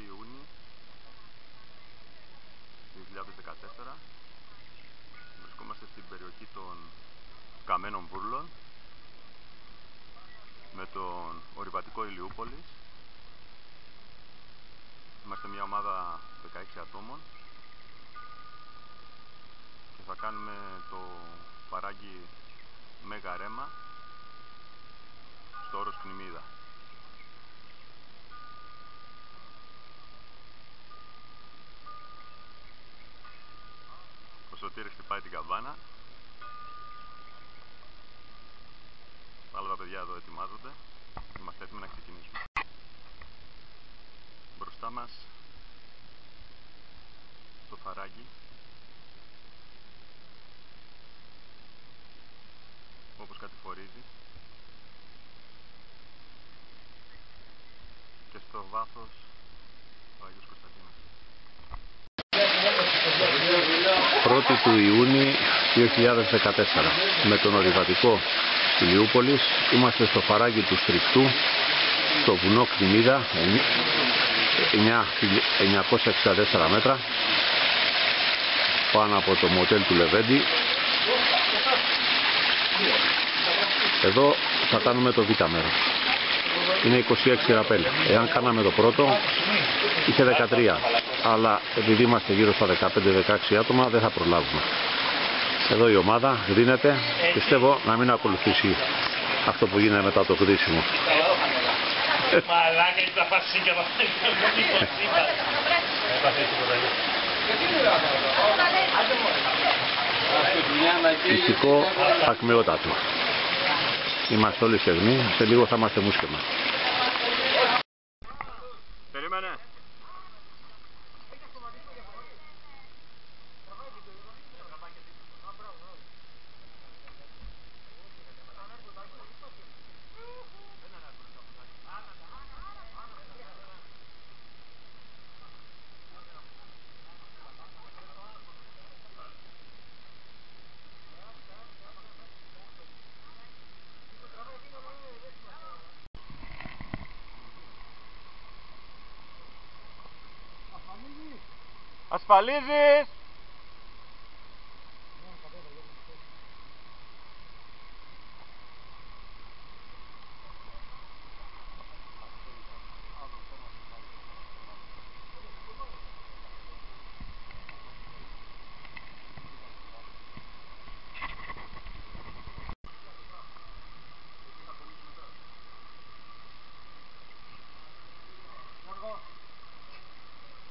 Ιούνιου 2014. Βρισκόμαστε στην περιοχή των Καμένων Βούρλων με τον ορειβατικό Ηλιούπολης. Είμαστε μια ομάδα 16 ατόμων και θα κάνουμε το παράγγι Μέγα Ρέμα στο όρος Κνημίδα. Ο Σωτήρης χτυπάει την καμπάνα. Άλλα τα παιδιά εδώ ετοιμάζονται. Είμαστε έτοιμοι να ξεκινήσουμε. Μπροστά μας το φαράγγι, όπως κατηφορίζει, και στο βάθος ο Άγιος Κωνσταντίνος. 1η του Ιούνιου 2014 με τον ορειβατικό Ηλιούπολης είμαστε στο φαράγγι του Στρικτού στο βουνό Κνημίδα, 964 μέτρα πάνω από το μοτέλ του Λεβέντη. Εδώ θα κάνουμε το β' μέρος. Είναι 26 ραπέλ. Εάν κάναμε το πρώτο είχε 13, αλλά επειδή είμαστε γύρω στα 15-16 άτομα δεν θα προλάβουμε. Εδώ η ομάδα γρίνεται, πιστεύω να μην ακολουθήσει αυτό που γίνεται μετά το γρίσιμο. Ηθικό ακμεότατο. Είμαστε όλοι στεγνοί, σε λίγο θα είμαστε μουσκεμα. Περίμενε. Ασφαλίζεις!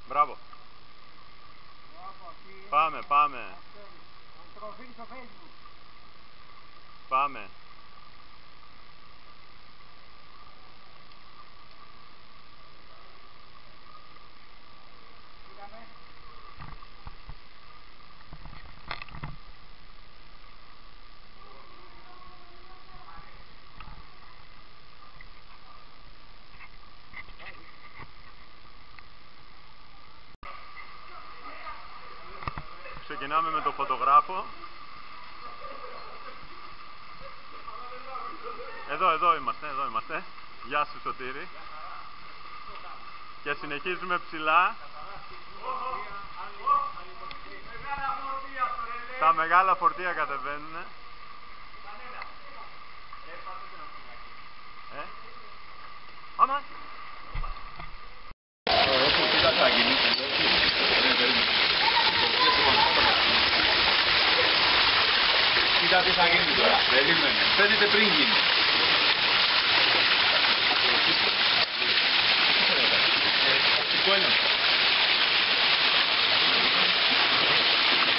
Μπράβο! Πάμε, πάμε. Πάμε. Ξεκινάμε με τον φωτογράφο. Εδώ είμαστε. Γεια σου Σωτήρη. Και συνεχίζουμε ψηλά. Τα μεγάλα φορτία κατεβαίνουν. Άμα. Κοίτα τι θα γίνει τώρα, περίμενε, φαίνεται πριν γίνει. Οπτικό έλεγχο.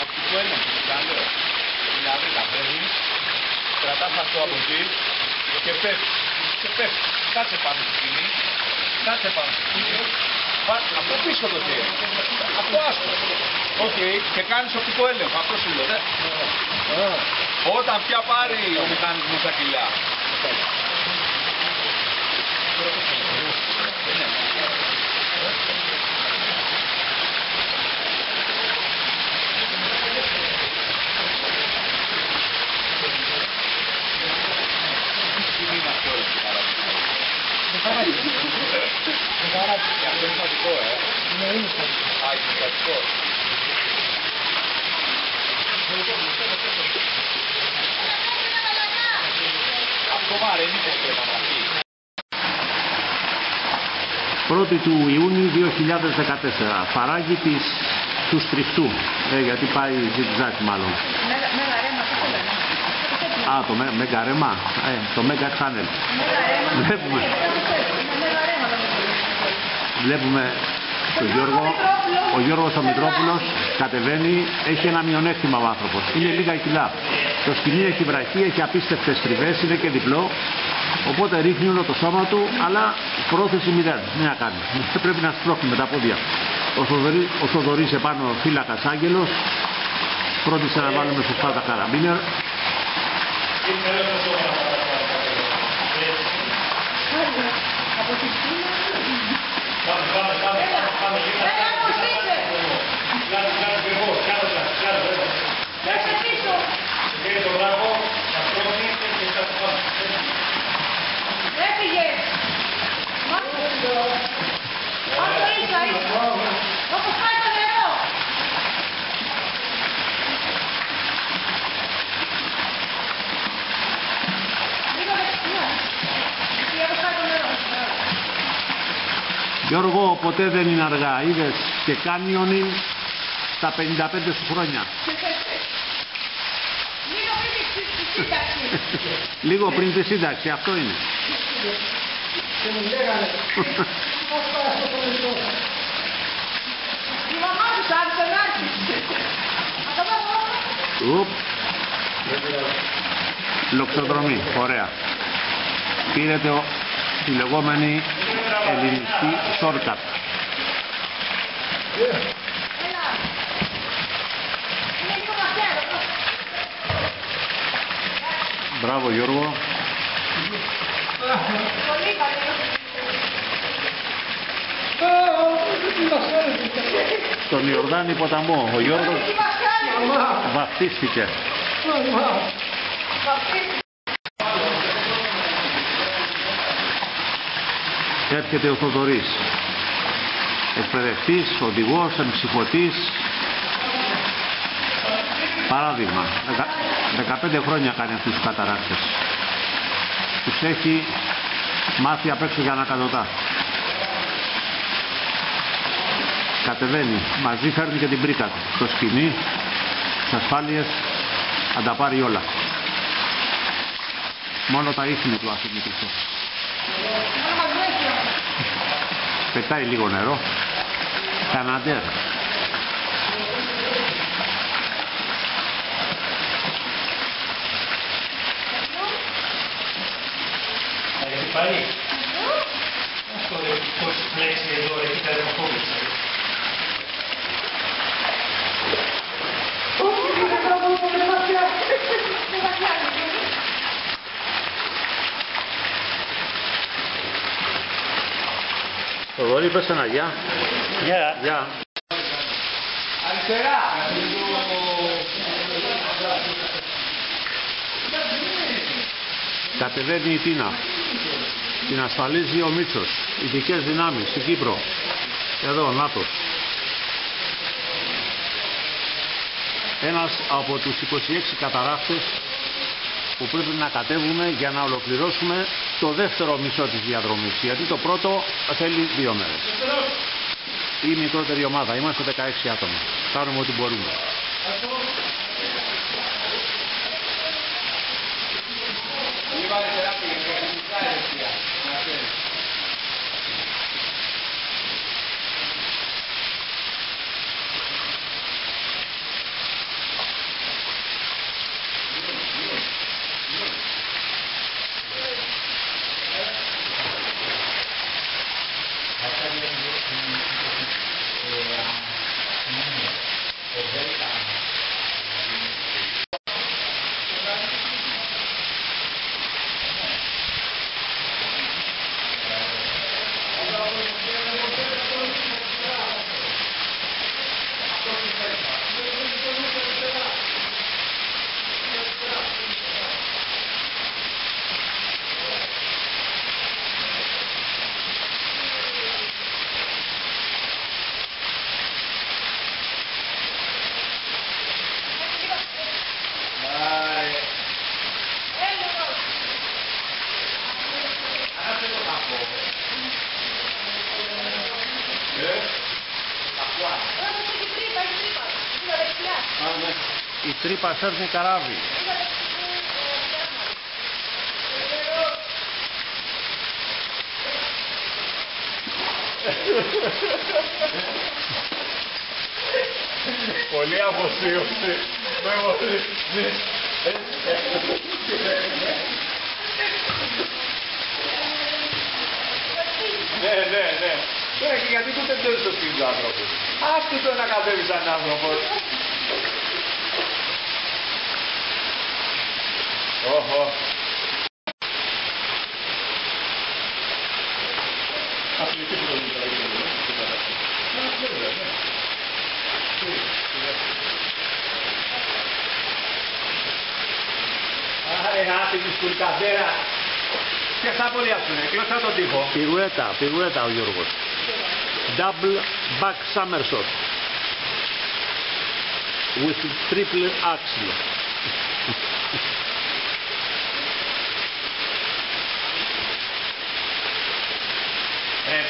Οπτικό έλεγχο, καλό. Δηλαδή τα παίρνεις, κρατάς αυτό από εκεί και πέφτει. Κάτσε πάνω στη σκηνή, από πίσω το χέρι, από άστο. Και κάνεις οπτικό έλεγχο, αυτό σου λέω. Όταν πια πάρει ο μηχανισμός τα κιλιά. Τι είναι αυτό, Αυτό είναι σημαντικό, Ναι, είναι σημαντικό. Α, είναι σημαντικό. Αυτό βαραίνει πως πρέπει να πει. 1η του Ιούνιου 2014. Φαράγγι του Στριφτού. Γιατί πάει ζιτζάκ μάλλον. Μεγαρέμα, τι το λένε. Α, το Μεγαρέμα. Το Mega Channel. Βλέπουμε τον Γιώργο. Ο Γιώργος ο Μητρόπουλος κατεβαίνει. Έχει ένα μειονέκτημα ο άνθρωπος. Είναι λίγα κιλά. Το σκηνή έχει βραχή, έχει απίστευτες τριβές, είναι και διπλό. Οπότε ρίχνει όλο το σώμα του, αλλά πρόθεση μηδέν. Τι να κάνει. Πρέπει να σπρώχνει με τα πόδια. Ο Θοδωρής επάνω φύλακας άγγελος. Φρόντισε να βάλουμε σωστά τα καραμπίνερ. Γιώργο, ποτέ δεν είναι αργά. Είδες και κάνιονι στα 55 σου χρόνια. Λίγο πριν τη σύνταξη, αυτό είναι. Και μου λέγανε, πώς πάει στο πολιτικό. Η μαμά τους άρχισε να έρθει. Λοξοδρομή, ωραία. Πήρε τη λεγόμενη ελληνική shortcut. Μπράβο Γιώργο. Στον Ιορδάνη ποταμό ο Γιώργος βαφτίστηκε. Έρχεται ο Θοδωρής, εκπαιδευτής, οδηγός, εμψυχωτής. Παράδειγμα, 15 χρόνια κάνει αυτούς τους καταρράκτες. Τους έχει μάθει απ' έξω για ανακατοτά. Κατεβαίνει, μαζί φέρνει και την πρίκα του. Στο σκηνή, στις ασφάλειες, θα τα πάρει όλα. Μόνο τα ίχνη του αφήνει πίσω. Πετάει λίγο νερό. Καναντέρ. Έχει πάει. Αυτό πώς πλέξει εδώ, εκεί τα δημοκόβησα. Θοδωρή, πες ένα γεια. Γεια. Αριστερά. Κατεβαίνει η Τίνα. Την ασφαλίζει ο Μίτσος. Ειδικές δυνάμεις στην Κύπρο. Εδώ ο ΝΑΤΟ. Ένας από τους 26 καταρράκτες που πρέπει να κατέβουμε για να ολοκληρώσουμε το δεύτερο μισό της διαδρομής. Γιατί το πρώτο θέλει 2 μέρες. Η μικρότερη ομάδα. Είμαστε 16 άτομα. Κάνουμε ό,τι μπορούμε. Η τρύπα σέρνει καράβι. Πολύ αφοσίωση. Ναι. Τώρα και γιατί το τελειώσει το σπίτι του άνθρωπου. Άκου το να κατέβει σαν άνθρωπος. Όχο. Άρε άτιμη σκουλκαδέρα. Και αυτά πολύ αυτούνε, κλώσσα τον τοίχο. Πυρουέτα ο Γιώργος. Double back somersault with triple axle.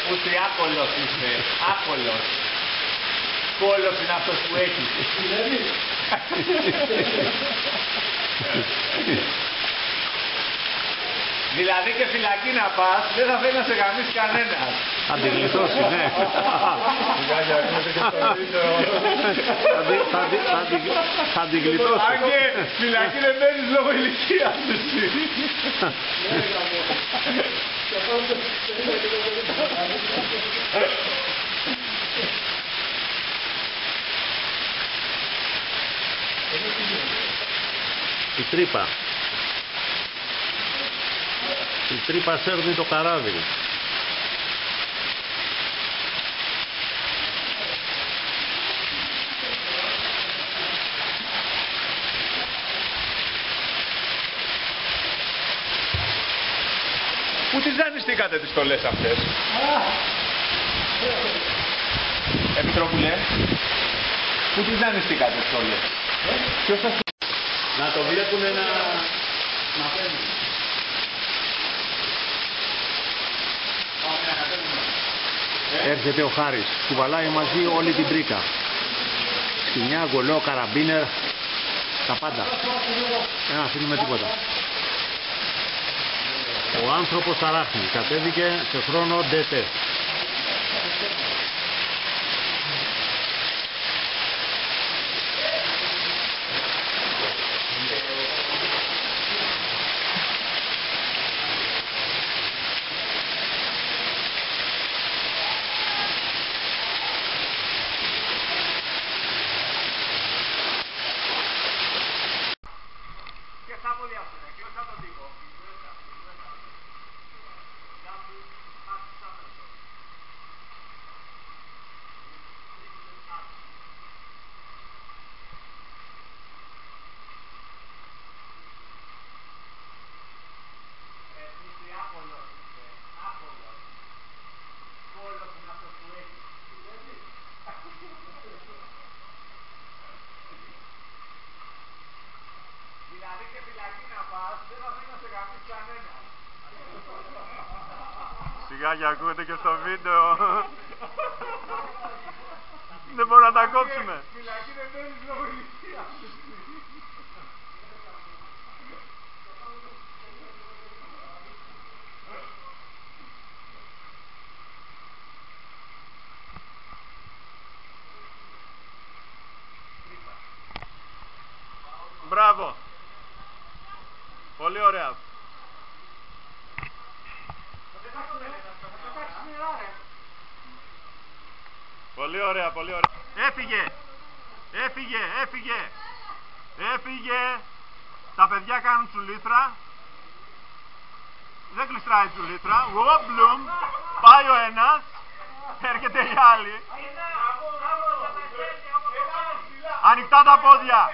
Πούτσι άκολος είσαι, άκολος. Κόλος είναι αυτός που έχεις. Δηλαδή και φυλακή να πας, δεν θα θέλει να σε γαμίσει κανένας. Θα την γλιτώσει, ναι. Θα την γλιτώσει. Αν και φυλακή δεν παίρνεις λόγω ηλικίας εσύ. Η τρύπα. Η τρύπα σέρνει το καράβι. Πού τις δανειστήκατε τις στολές αυτές? Επιτρόπουλε, πού τις δανειστήκατε τις στολές? Ποιος θα... Να το βλέπουνε να παίρνουν. Έρχεται ο Χάρης, κουβαλάει μαζί όλη την τρίκα. Σκοινιά, γκολό, καραμπίνερ, τα πάντα. Δεν αφήνουμε τίποτα. Ο άνθρωπος αράχνη κατέβηκε σε χρόνο ντετέ. Σιγά και ακούγεται και στο βίντεο. Δεν μπορούμε να τα κόψουμε. Φυλακή δεν παίρνεις λόγω ηλικίας. Μπράβο. Πολύ ωραία. Πολύ ωραία, πολύ ωραία. Έφυγε. Τα παιδιά κάνουν τσουλήθρα. Δεν κλειστράει η τσουλήθρα. Γουόμπλουμ. Πάει ο ένας. Έρχεται η άλλη. Ανοιχτά τα πόδια.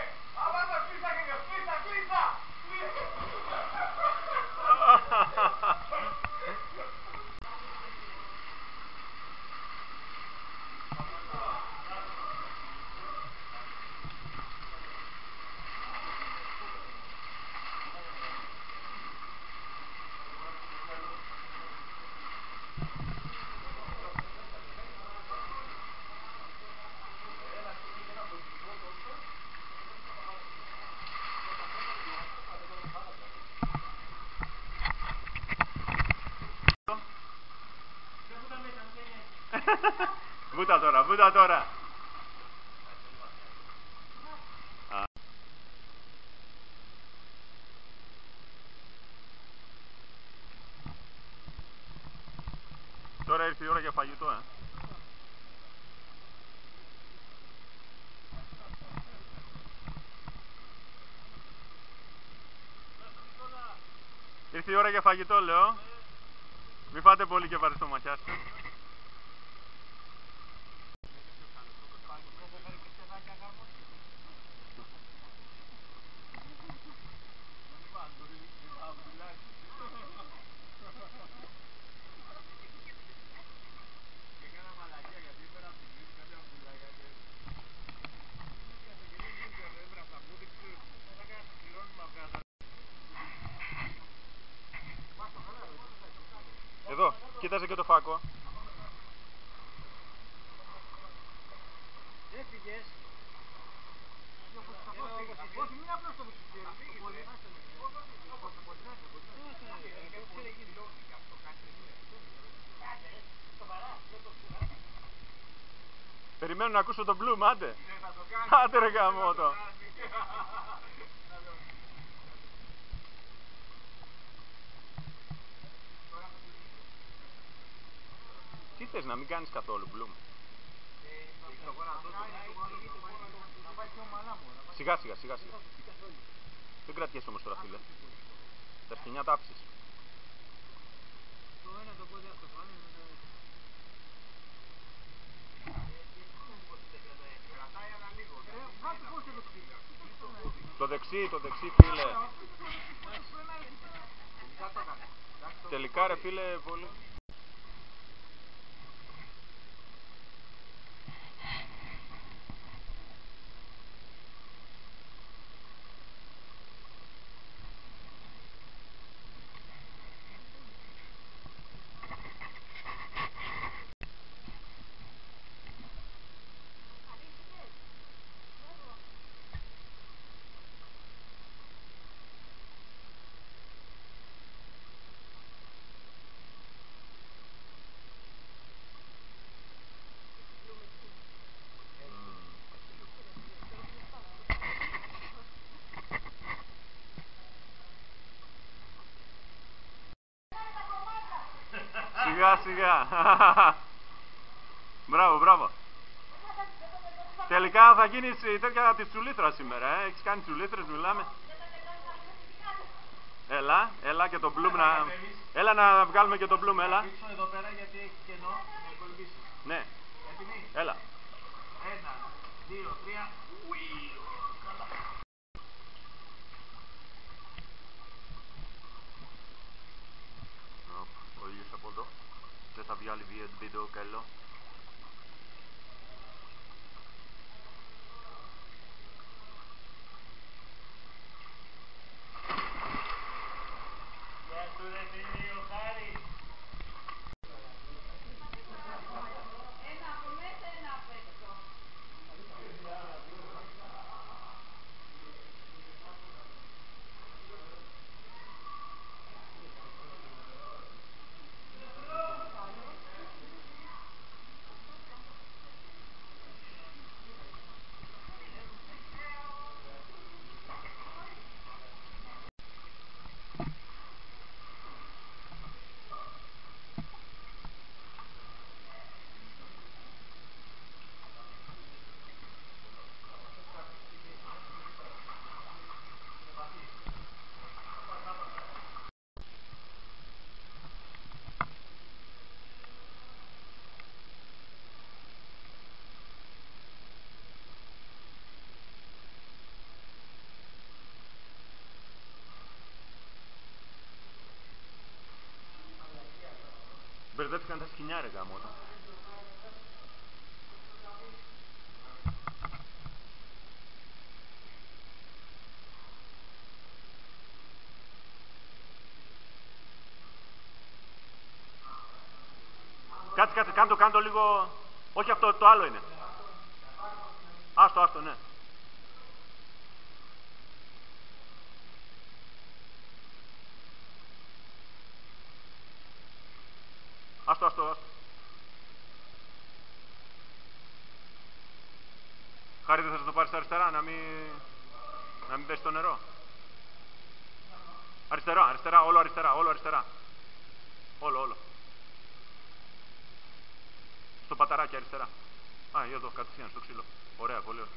Βούτα τώρα, βούτα τώρα. Τώρα ήρθε η ώρα για φαγητό, Ήρθε η ώρα για φαγητό, λέω. Μη φάτε πολύ και βαρύ στο μαχιάς. Εδώ, κοίταζε και το φάκο. Έφυγες. Όχι, μην απλώς το Περιμένω να ακούσω τον Bloom, άντε. Άντε ρε γαμώτο. Τι θες, να μην κάνεις καθόλου, Bloom? Σιγά σιγά, σιγά σιγά. Δεν κρατιέσαι όμως τώρα, φίλε. Τα σκηνιά τα άφησες. Το δεξί, φίλε. Τελικά ρε φίλε, πολύ. Σιγά σιγά. Μπράβο, μπράβο. Τελικά θα γίνεις η τέτοια της τσουλήθρας σήμερα, Έχεις κάνει τσουλήθρες, μιλάμε. Έλα και το Bloom να... Έλα να βγάλουμε και το Bloom, έλα. Πήξω εδώ πέρα γιατί έχει κενό να κολυμπήσει. Ναι. Έτοιμοι. Έλα. 1, 2, 3. Καλά. Ο ήλιος από εδώ. Δεν θα βγάλει βίντεο καλό. Γεια σου ρε φίλοι, ο Χάρης. Ένα από μέσα, ένα από έξω. Μπερδεύτηκαν τα σκοινιά ρε γαμώτα. Κάτσε, κάντο λίγο. Όχι αυτό, το άλλο είναι. Άστο, ναι. Άστο. Χάρη, δεν θες να το πάρεις αριστερά, να μην πέσει το νερό. Αριστερά, αριστερά, όλο αριστερά, όλο αριστερά. Όλο. Στο παταράκι αριστερά. Α, εδώ, κατευθείαν, στο ξύλο. Ωραία, πολύ ωραία.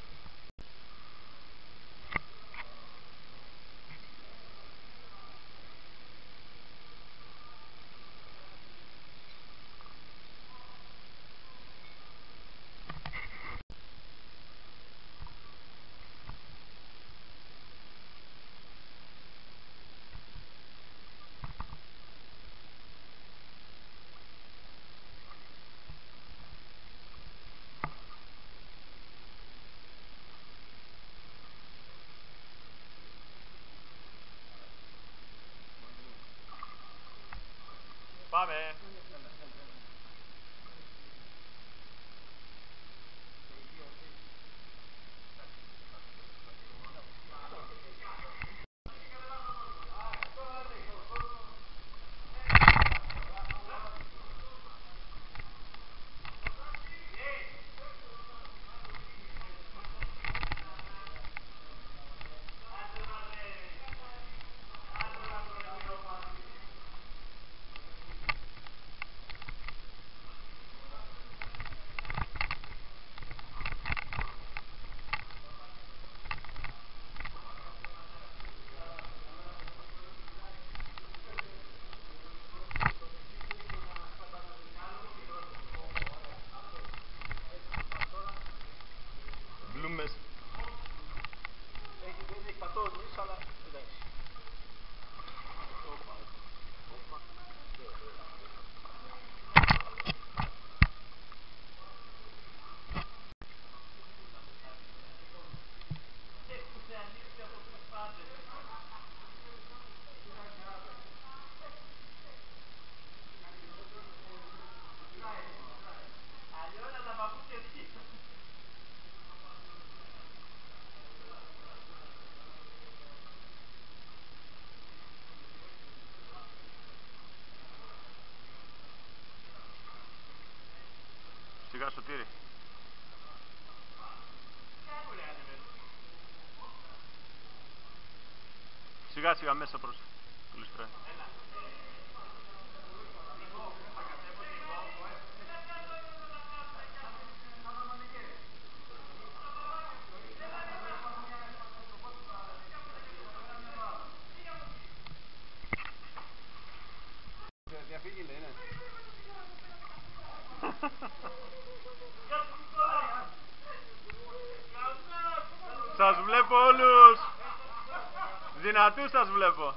Πάμε. Μπλούμες. Έχει πατώμεις, αλλά εντάξει. Σιγά, Σωτήρη. Σιγά σιγά μέσα προς το ληστράκι. Διαφύγει λέει, ναι. Σας βλέπω όλους. Δυνατούς σας βλέπω.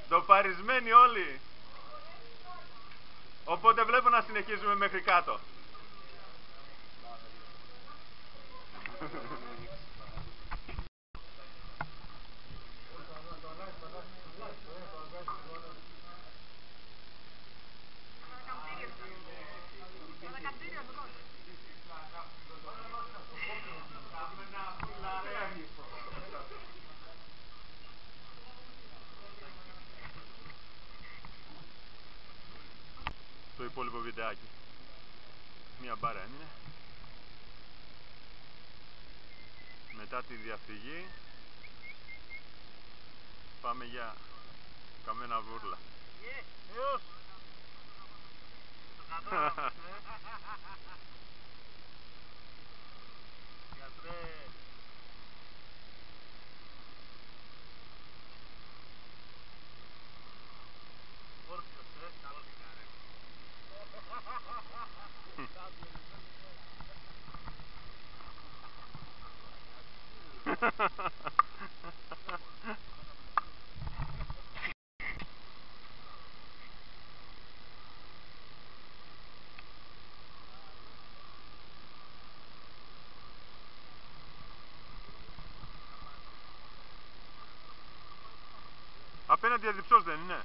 Ντοπαρισμένοι όλοι. Οπότε βλέπω να συνεχίζουμε μέχρι κάτω. Το υπόλοιπο βιντεάκι. Μία μπάρα έμεινε. Μετά τη διαφυγή πάμε για καμένα βούρλα. Απέναντι αδιψός δεν είναι?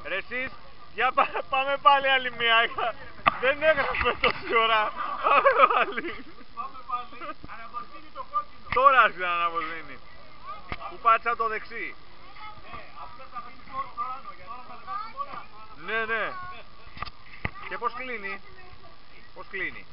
Ρε εσείς, για πάμε πάλι άλλη μία. Δεν έγραφε τόση ώρα. Πάμε πάλι. Αναβοσβήνει το κόκκινο. Τώρα άρχισε να αναβοσβήνει. Που πάτησα το δεξί. Ναι, ναι. Και πώς κλείνει. Πώς κλείνει.